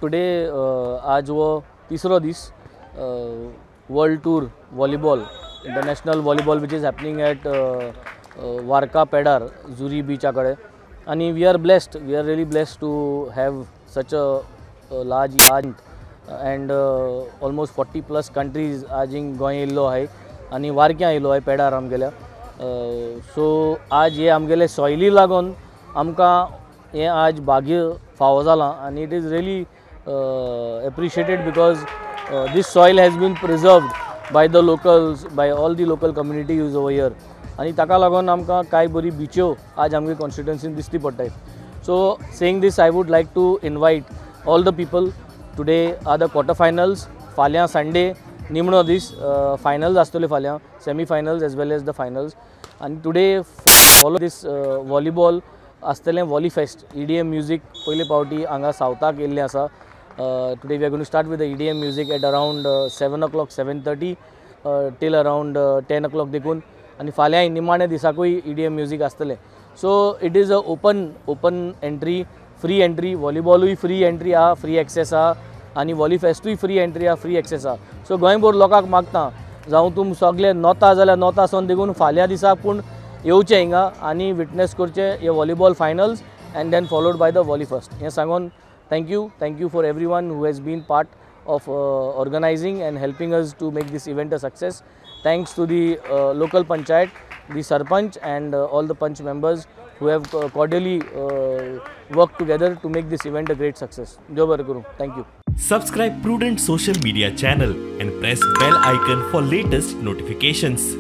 Today आज वो तीसरो दीस world tour volleyball international volleyball which is happening at Varca पेडार जुरी बीचा कड़े आणि we are really blessed to have such a large and almost 40+ countries आज गोंय येयल्लो आहे आणि वारक्यां येयलो आहे पेडार आमगेल्या सो आज हे आमगेले सॉयली लागून आमकां हे आज भाग्य फावो जालां आणि it is really appreciated because this soil has been preserved by the locals, by all the local communities over here. आणि ताका लागून आमकां कांय बरी बिच्यो आज आमगे कॉन्स्टिट्युएन्सीन दिसती पडटात. So saying this I would like to invite all the people. Today are the quarter finals. फाल्यां संडे निमणो दीस फायनल्स आसतले फाल्यां semi finals as well as the finals. आणि टुडे फॉलो दीस वॉलीबॉल आसतलें वॉली फेस्ट. EDM म्युजीक पयले फावटी हांगा सावथाक येयल्लें आसा. Today we are going to start with the EDM music at around 7 o'clock, 7:30 till around 10 o'clock देखून आणि फाल्यां निमाणे दिसाकूय EDM म्युजीक आसतलें. So it is a open entry, free entry. वॉलीबॉलूय फ्री एंट्री आहा, फ्री एक्सेस आहा आणि वॉली फेस्टूय फ्री एंट्री आहा, फ्री एक्सेस आहा. सो गोंयभर लोकांक मागता जावं तुम सगळे नोता जाल्यार नोता सोन देखून फाल्यां दिसा पूण येवचें हिंगा आणि विटनेस करचें हे volleyball finals and then followed by the volley fest. हें सांगून thank you for everyone who has been part of organizing and helping us to make this event a success. Thanks to the local panchayat, the sarpanch and all the panch members who have cordially worked together to make this event a great success. Jo bar guru. Thank you. Subscribe Prudent social media channel and press bell icon for latest notifications.